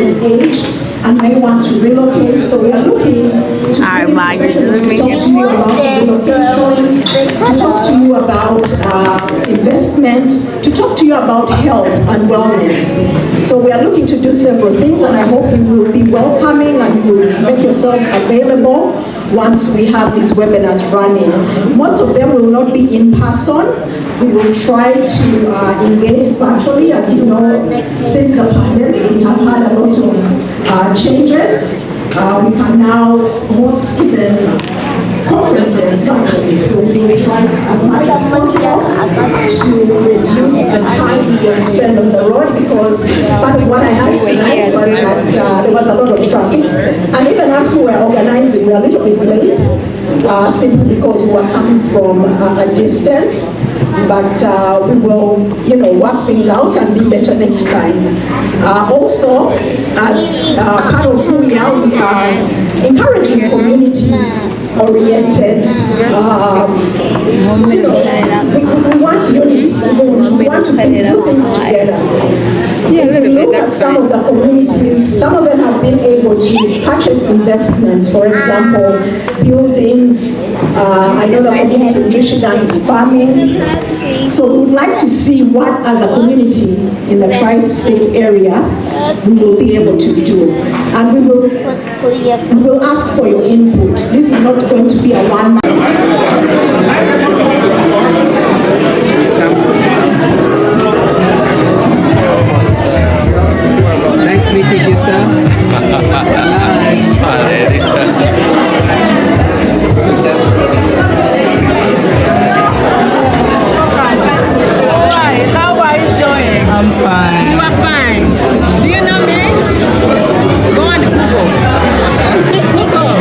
retirement age and may want to relocate. So we are looking to professionals to talk to you about relocation, to talk to you about investment, to talk to you about health and wellness. So we are looking to do several things, and I hope you will be welcoming and you will make yourselves available once we have these webinars running. Most of them will not be in person. We will try to engage virtually. As you know, since the pandemic, we have had a lot of changes. We can now host even conferences virtually, so we will try as much as possible to reduce the time we will spend on the road, because part of what I had tonight was that there was a lot of traffic, and even as we were organizing, we were a little bit late, simply because we were coming from a distance. But we will, work things out and be better next time. Also, as part of who we are encouraging community-oriented. We want unity. We want to do things together. If we look at some of the communities, some of them have been able to purchase investments. For example, buildings. I know the community in Michigan is farming. So we would like to see what, as a community in the tri-state area, we will be able to do. And we will ask for your input. This is not going to be a one-man. Nice meeting you, sir. How are you doing? I'm fine. You are fine. Do you know me? Go on Google. Google.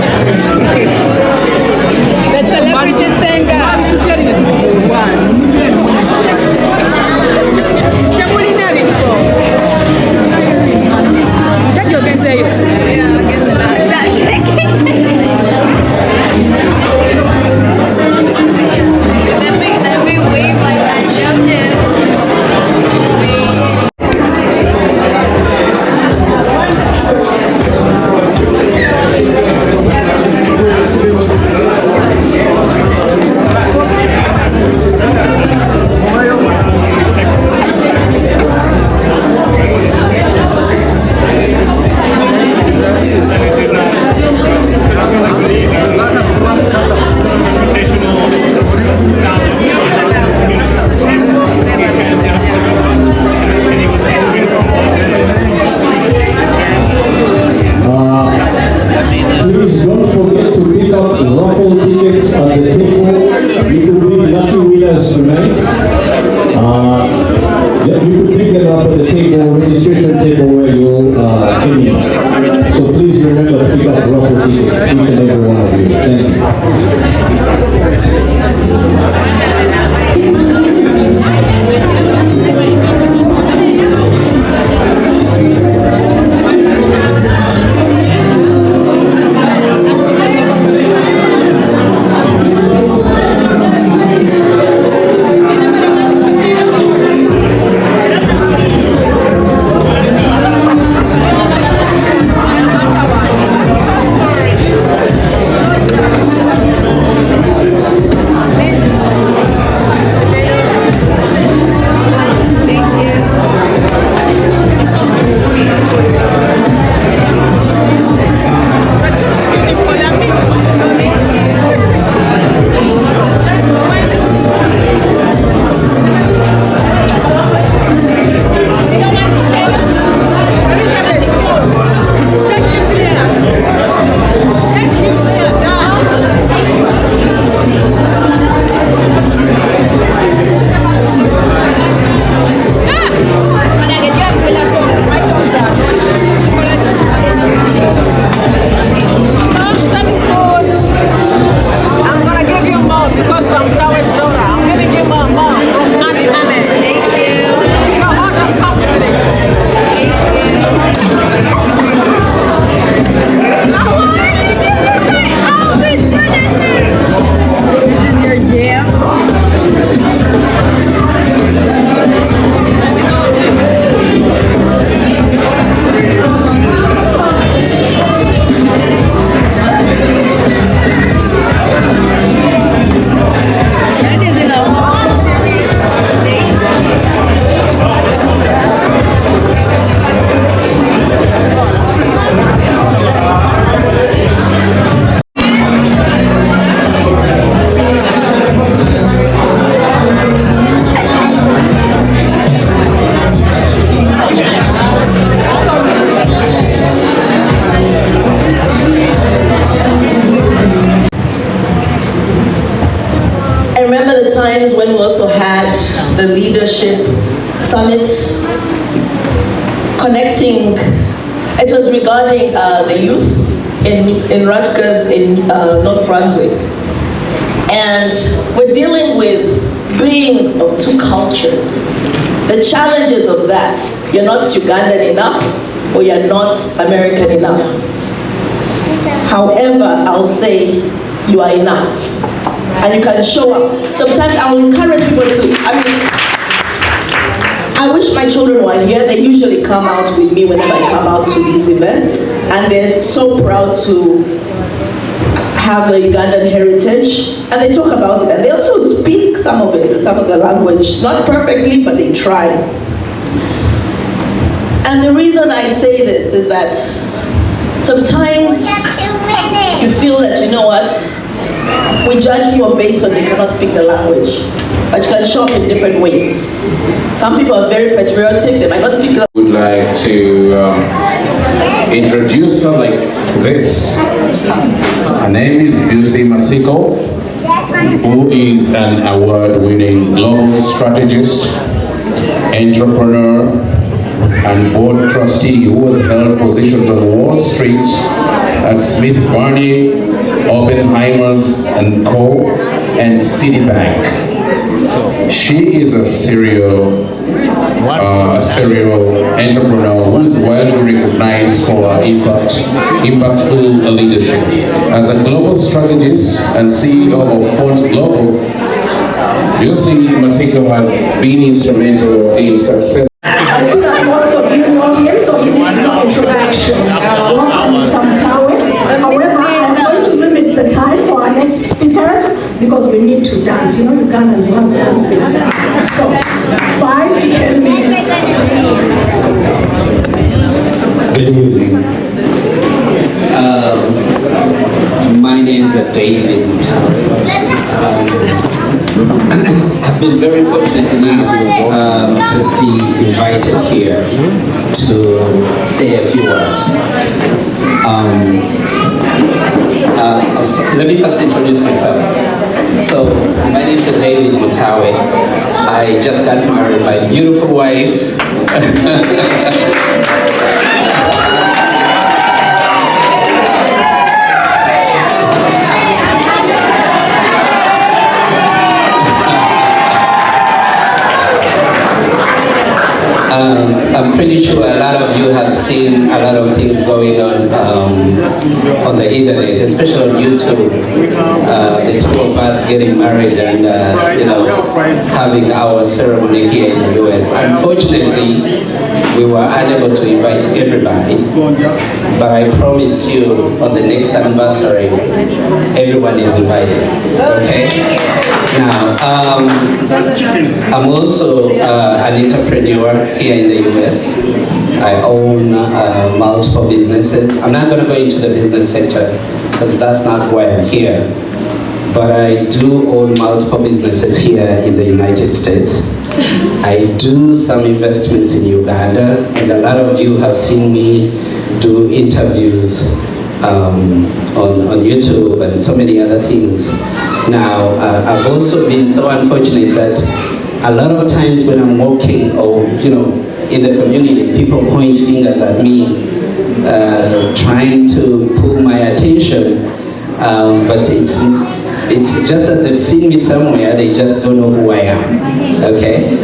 The celebrity singer. summit connecting. It was regarding the youth in Rutgers in North Brunswick. And we're dealing with being of two cultures. The challenges of that, you're not Ugandan enough or you're not American enough. However, I'll say you are enough. And you can show up. Sometimes I will encourage people to, I wish my children were here. They usually come out with me whenever I come out to these events. And they're so proud to have the Ugandan heritage. And they talk about it. And they also speak some of it, some of the language. Not perfectly, but they try. And the reason I say this is that sometimes you feel that, you know what, we judge people based on they cannot speak the language, but you can show up in different ways. Some people are very patriotic, they might not speak the would like to introduce her like this. Her name is Lucy Masiko, who is an award-winning global strategist, entrepreneur, and board trustee who has held positions on Wall Street at Smith Barney, Oppenheimer's and Co. and Citibank. She is a serial entrepreneur who is widely recognized for her impactful leadership. As a global strategist and CEO of Font Global, Lucy Masiko has been instrumental in success. I see that most of you know him, so he needs no introduction. Welcome, Mr. MUTAAWE. However, I'm going to limit the time for our next speakers because we need to dance. You know, Ugandans love dancing. So, 5 to 10 minutes. Good evening. My name is David MUTAAWE. I've been very fortunate enough to be invited here to say a few words. Let me first introduce myself. So, my name is David MUTAAWE. I just got married. My beautiful wife. I'm pretty sure a lot of you have seen a lot of things going on the internet, especially on YouTube. The two of us getting married and you know, having our ceremony here in the US. Unfortunately, we were unable to invite everybody, but I promise you on the next anniversary, everyone is invited. Okay? Now, I'm also an entrepreneur here in the US. I own multiple businesses. I'm not going to go into the business sector because that's not why I'm here. But I do own multiple businesses here in the United States. I do some investments in Uganda, and a lot of you have seen me do interviews on YouTube and so many other things. Now, I've also been so unfortunate that a lot of times when I'm walking or, you know, in the community, people point fingers at me, trying to pull my attention, but it's just that they've seen me somewhere, they just don't know who I am, okay?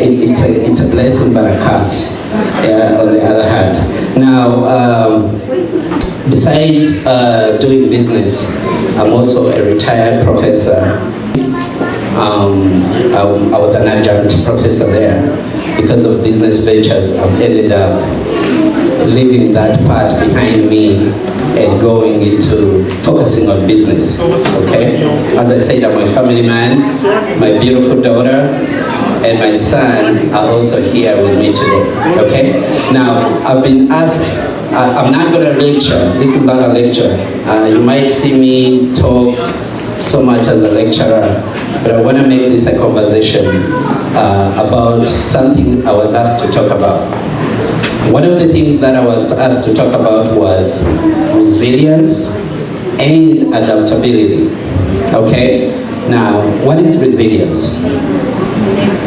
It's a blessing but a curse, on the other hand. Now, besides doing business, I'm also a retired professor. I was an adjunct professor there. Because of business ventures, I've ended up leaving that part behind me and going into focusing on business, okay? As I said, I'm a family man. My beautiful daughter and my son are also here with me today, okay? Now, I've been asked, I'm not going to lecture. This is not a lecture. You might see me talk so much as a lecturer, but I want to make this a conversation about something I was asked to talk about. One of the things that I was asked to talk about was resilience and adaptability, okay? Now, what is resilience?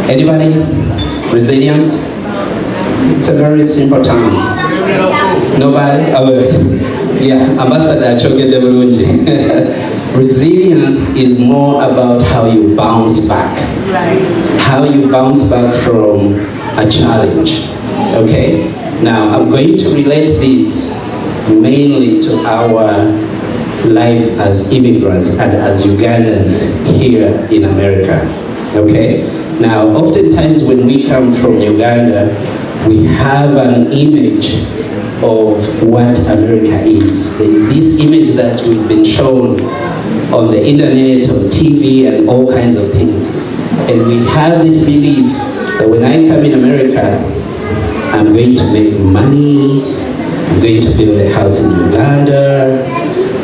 Anybody? Resilience? It's a very simple term. Nobody? Yeah, Ambassador Chogede Bulungi. Resilience is more about how you bounce back. How you bounce back from a challenge. Okay? Now, I'm going to relate this mainly to our life as immigrants and as Ugandans here in America. Okay? Now, oftentimes when we come from Uganda, we have an image of what America is. There's this image that we've been shown on the internet, on TV, and all kinds of things. And we have this belief that when I come in America, I'm going to make money, I'm going to build a house in Uganda,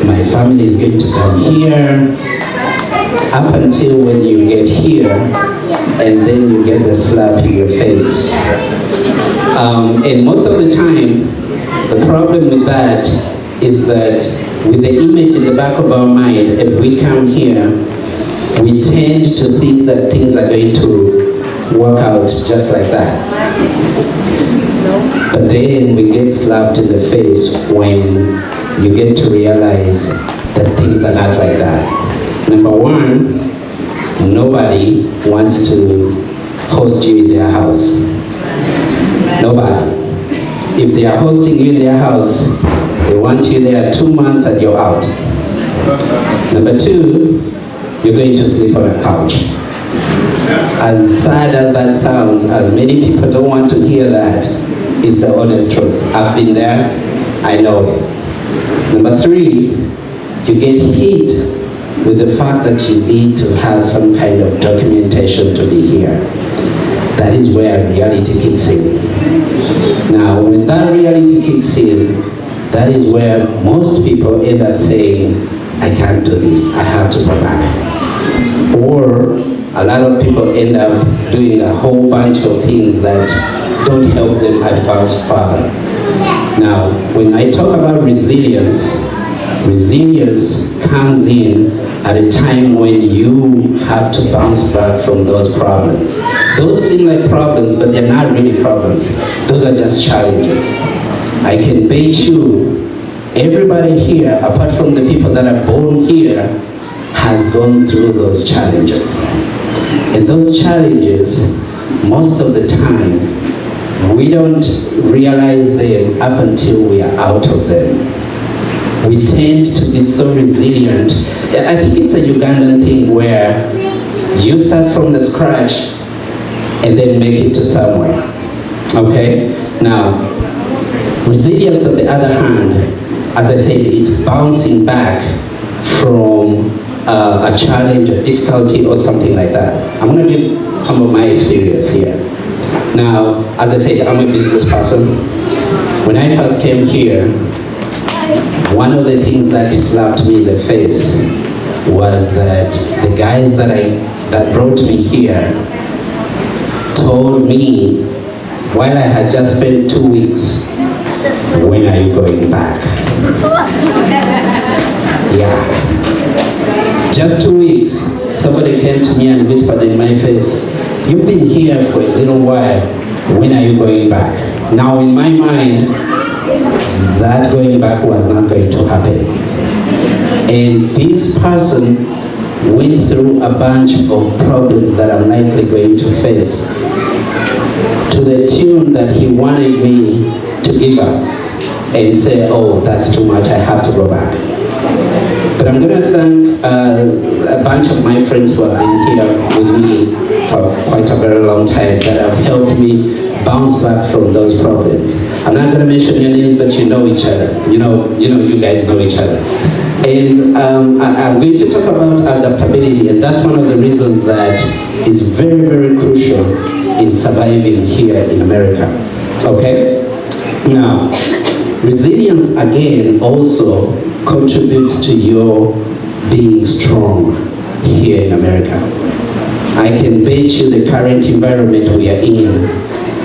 my family is going to come here, up until when you get here, and then you get the slap in your face. And most of the time, the problem with that is that with the image in the back of our mind, if we come here, we tend to think that things are going to work out just like that. But then we get slapped in the face when you get to realize that things are not like that. Number one, nobody wants to host you in their house. Nobody. If they are hosting you in their house, they want you there 2 months and you're out. Number two, you're going to sleep on a couch. As sad as that sounds, as many people don't want to hear that, it's the honest truth. I've been there, I know it. Number three, you get hit with the fact that you need to have some kind of documentation to be here. That is where reality kicks in. Now, when that reality kicks in, that is where most people end up saying, I can't do this, I have to go back. Or a lot of people end up doing a whole bunch of things that don't help them advance further. Now, when I talk about resilience, resilience comes in at a time when you have to bounce back from those problems. Those seem like problems, but they're not really problems. Those are just challenges. I can bet you everybody here, apart from the people that are born here, has gone through those challenges. And those challenges, most of the time, we don't realize them up until we are out of them. We tend to be so resilient. I think it's a Ugandan thing where you start from the scratch and then make it to somewhere. Okay? Now, resilience on the other hand, as I said, it's bouncing back from a challenge, a difficulty, or something like that. I'm going to give some of my experience here. Now, as I said, I'm a business person. When I first came here, one of the things that slapped me in the face was that the guys that brought me here told me, while I had just spent 2 weeks, when are you going back? Yeah. Just 2 weeks, somebody came to me and whispered in my face, you've been here for a little while, when are you going back? Now in my mind, that going back was not going to happen. And this person went through a bunch of problems that I'm likely going to face, to the tune that he wanted me to give up and say, oh, that's too much, I have to go back. But I'm going to thank a bunch of my friends who have been here with me for quite a very long time that have helped me bounce back from those problems. I'm not going to mention your names, but you know each other. You guys know each other. And I'm going to talk about adaptability, and that's one of the reasons that is very, very crucial in surviving here in America. Okay? Now, resilience again also contributes to your being strong here in America. I can bet you the current environment we are in,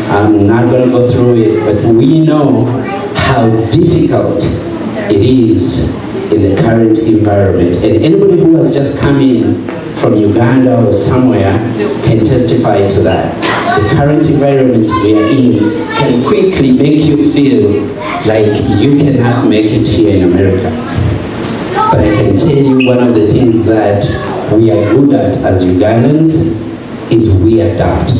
I'm not going to go through it, but we know how difficult it is in the current environment. And anybody who has just come in from Uganda or somewhere can testify to that. The current environment we are in can quickly make you feel like you cannot make it here in America. But I can tell you one of the things that we are good at as Ugandans is we adapt.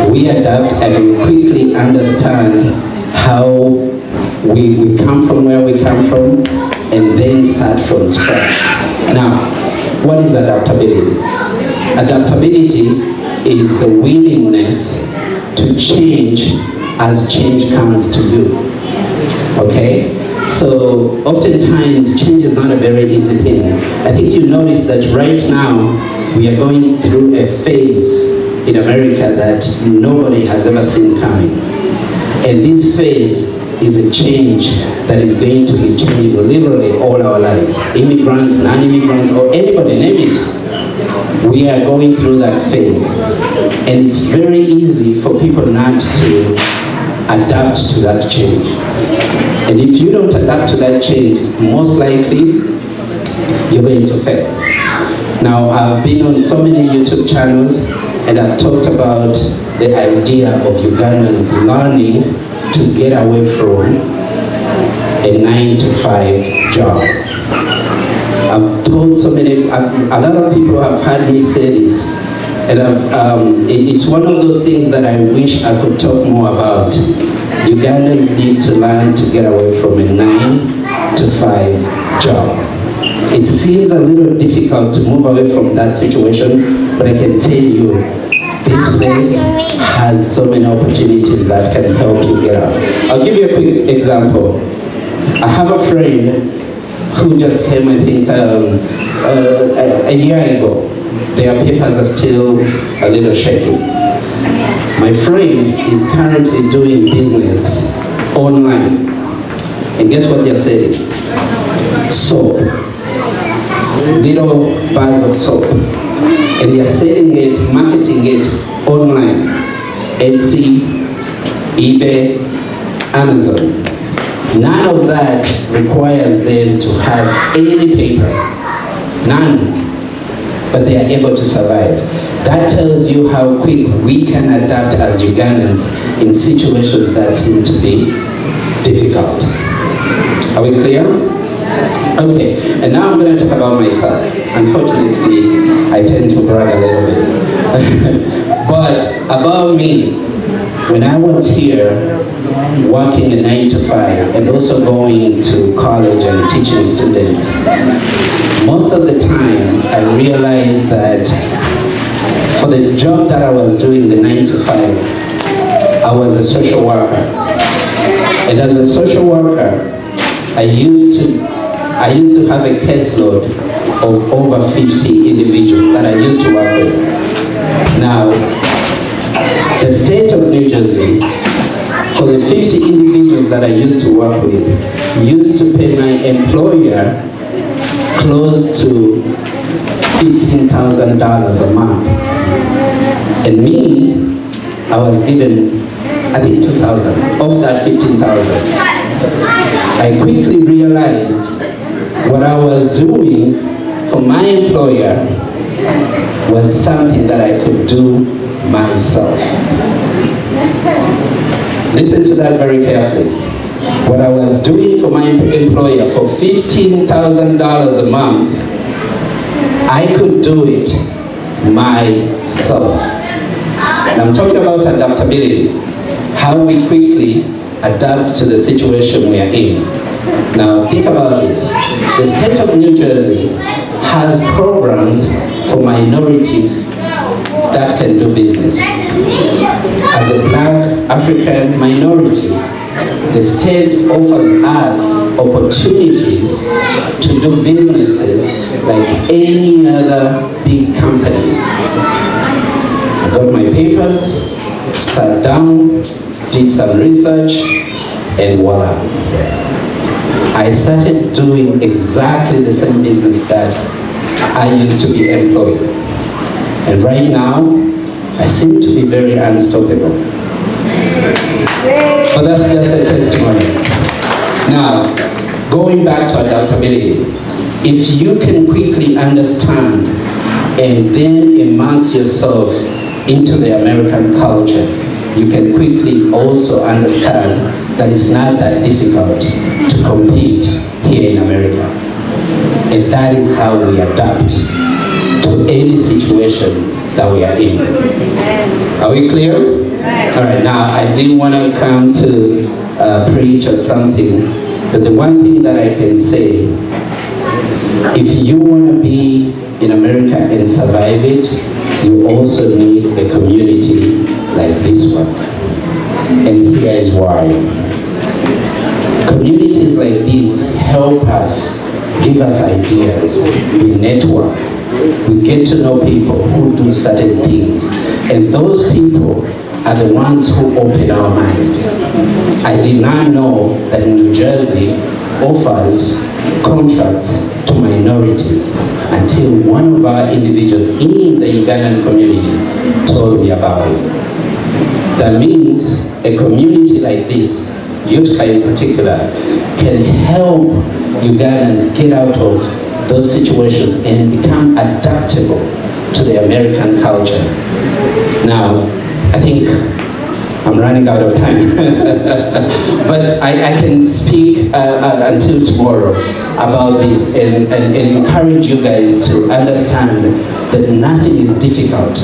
We adapt and we quickly understand how we come from where we come from and then start from scratch. Now, what is adaptability? Adaptability is the willingness to change as change comes to you. Okay? So oftentimes change is not a very easy thing. I think you notice that right now we are going through a phase in America that nobody has ever seen coming. And this phase is a change that is going to be changing literally all our lives. Immigrants, non-immigrants, or anybody, name it. We are going through that phase. And it's very easy for people not to adapt to that change. And if you don't adapt to that change, most likely you're going to fail. Now, I've been on so many YouTube channels and I've talked about the idea of Ugandans learning to get away from a 9-to-5 job. I've told so many, a lot of people have heard me say this, and it's one of those things that I wish I could talk more about. Ugandans need to learn to get away from a 9-to-5 job. It seems a little difficult to move away from that situation, but I can tell you, this place has so many opportunities that can help you get out. I'll give you a quick example. I have a friend who just came, I think, a year ago. Their papers are still a little shaky. My friend is currently doing business online. And guess what they're selling? Soap. Little bars of soap. And they are selling it, marketing it online. Etsy, eBay, Amazon. None of that requires them to have any paper. None. But they are able to survive. That tells you how quick we can adapt as Ugandans in situations that seem to be difficult. Are we clear? Okay, and now I'm going to talk about myself. Unfortunately, I tend to brag a little bit. But about me, when I was here working a 9-to-5 and also going to college and teaching students, most of the time I realized that for the job that I was doing, the 9-to-5, I was a social worker. And as a social worker, I used to have a caseload of over 50 individuals that I used to work with. Now, the state of New Jersey, for the 50 individuals that I used to work with, used to pay my employer close to $15,000 a month. And me, I was given, I think, $2,000 of that $15,000. I quickly realized what I was doing for my employer was something that I could do myself. Listen to that very carefully. What I was doing for my employer for $15,000 a month, I could do it myself. And I'm talking about adaptability, how we quickly adapt to the situation we are in. Now think about this. The state of New Jersey has programs for minorities that can do business. As a Black African minority, the state offers us opportunities to do businesses like any other big company. I got my papers, sat down, did some research, and voila. I started doing exactly the same business that I used to be employed. And right now, I seem to be very unstoppable. But that's just a testimony. Now, going back to adaptability, if you can quickly understand and then immerse yourself into the American culture, you can quickly also understand that it's not that difficult to compete here in America. And that is how we adapt to any situation that we are in. Are we clear? All right, now I didn't want to come to preach or something, but the one thing that I can say, if you want to be in America and survive it, you also need a community like this one. And here is why. Communities like this help us, give us ideas, we network, we get to know people who do certain things, and those people are the ones who open our minds. I did not know that New Jersey offers contracts to minorities until one of our individuals in the Ugandan community told me about it. That means a community like this, UTCA in particular, can help Ugandans get out of those situations and become adaptable to the American culture. Now, I think I'm running out of time, but I can speak until tomorrow about this and encourage you guys to understand that nothing is difficult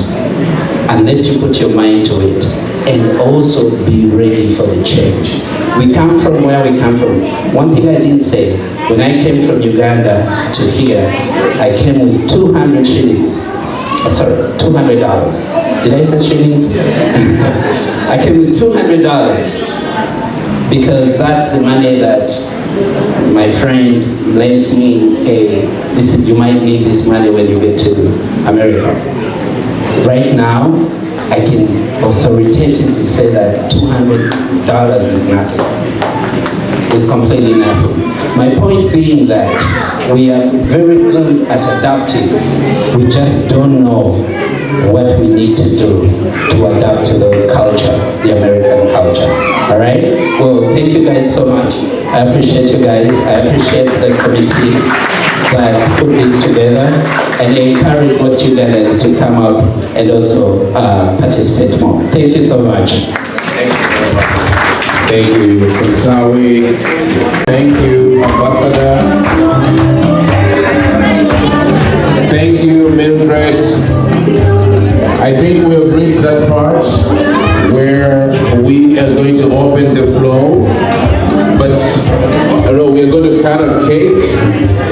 unless you put your mind to it, and also be ready for the change. We come from where we come from. One thing I didn't say, when I came from Uganda to here, I came with 200 shillings. Sorry, $200. Did I say shillings? I came with $200 because that's the money that my friend lent me. Hey, you might need this money when you get to America. Right now, I can authoritatively say that $200 is nothing. It's completely nothing. My point being that we are very good at adapting. We just don't know what we need to do to adapt to the culture, the American culture. All right? Well, thank you guys so much. I appreciate you guys. I appreciate the committee that put this together, and I encourage most Ugandans to come up and also participate more. Thank you so much. Thank you, Mr. MUTAAWE. Thank you, Ambassador. Thank you, Mildred. I think we'll reach that part where we are going to open the floor, but we're going to cut a cake,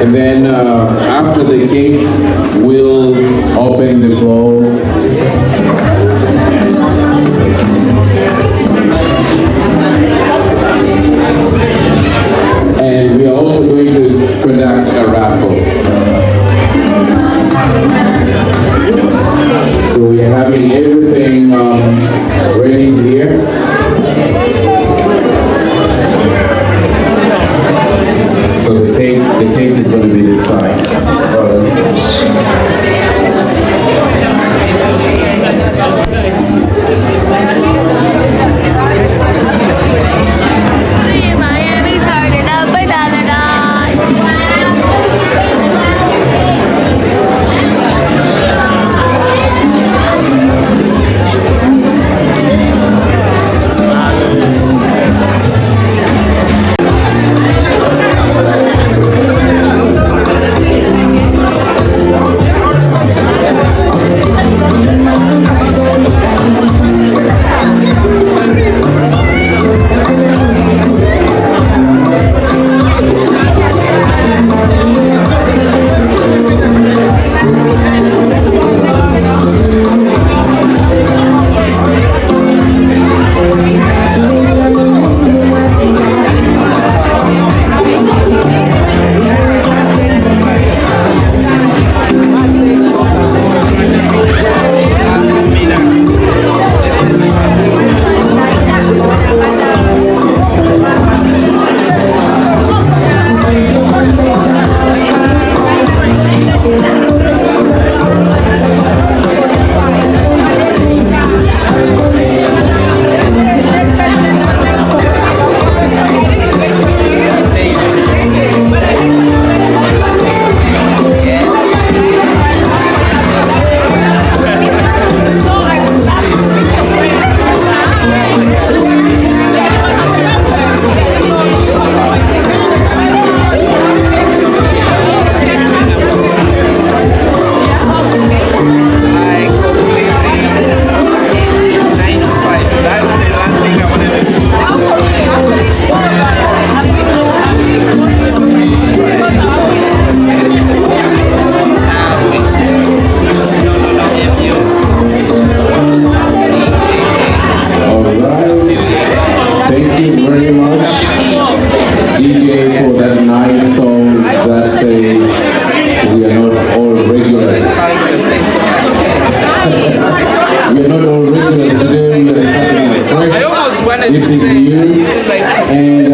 and then after the cake, we'll open the floor. And we are also going to conduct a raffle. So we are having everything ready here. So the cake is going to be this side. song that says we are not all regulars. We are not all regulars today. We are starting fresh. This is you. And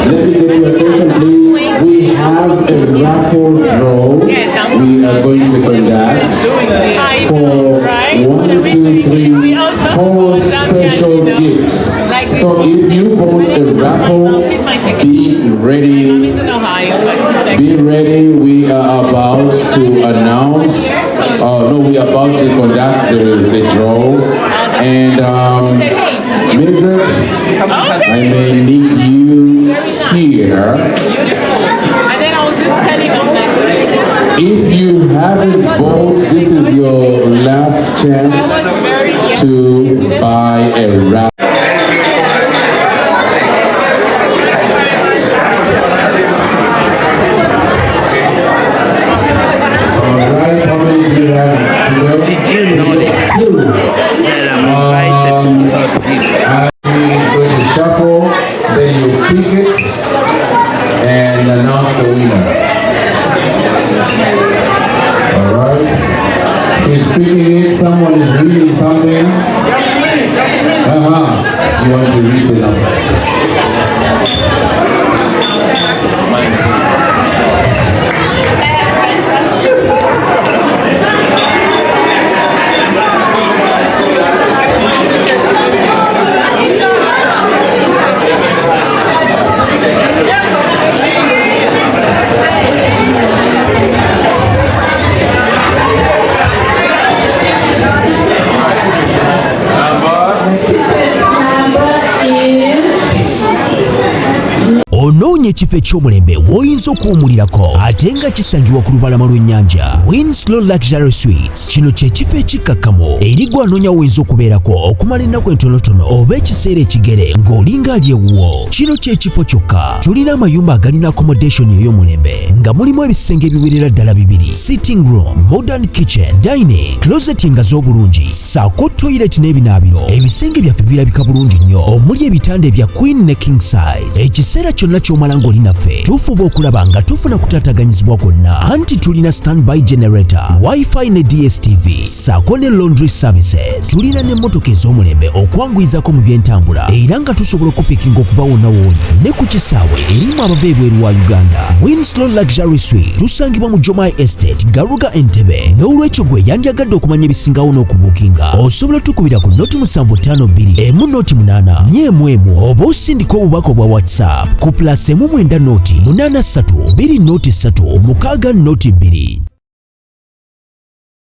let me get your attention, please. We have a raffle draw we are going to conduct for 1, 2, 3, 4 special gifts. So if you bought a raffle, be ready. Be ready. We are about to announce. We are about to conduct the draw. And Mildred, I may need you here. If you haven't bought, this is your last chance to buy a raffle. Alright, how many do you have? Did you know this? That I'm invited to God gifts. I'm going to shuffle, then you pick it and announce the winner. Alright. He's picking it, someone is reading something. You want to read the numbers. Onoonye ekifo eky'omulembe w'oyinza okuwummulirako ate nga kisangibwa ku lubalama lw'ennyanja. Winslow Luxury Suites. Kino kye kifo ekikkakkamu eri gwe anoonya w'oyinza okubeerako okumala ennaku entonotono oba ekiseera ekigere ng'olinga ali ewuwo. Kino kye kifo kyokka. Tulina amayumba agalina accommodation ey'omulembe nga mulimu ebisenge ebiwerera ddala 2, sitting room, modern kitchen, dining, closet nga z'obulungi, ssaako toilet n'ebinaabiro. Ebisenge byaffe birabika bulungi nnyo omuli ebitanda ebya queen ne king size. Ekiseera kyonna ky'omala ng'oli naffe tufuba okulaba nga tufuna kutaataganyizibwa kwonna, anti tulina standby generator, wifi ne DSTV ssaako ne laundry services. Tulina n'emmotoka ez'omulembe okwanguyizako mu by'entambula era nga tusobola okupikinga okuva wonna wooli ne ku kisaawe erimu abava ebweru wa Uganda. Winslow Luxury Suite tusangibwa mu Jomai Estate, Garuga, Entebbe. N'olwekyo gwe yandyagadde okumanya ebisingawo n'okubuukinga osobola tukubira ku noti 752 emu noti 8 nyemu oba osindika obubaka obwa WhatsApp ku +1 9 noti 83 2 noti 3 6 noti 2.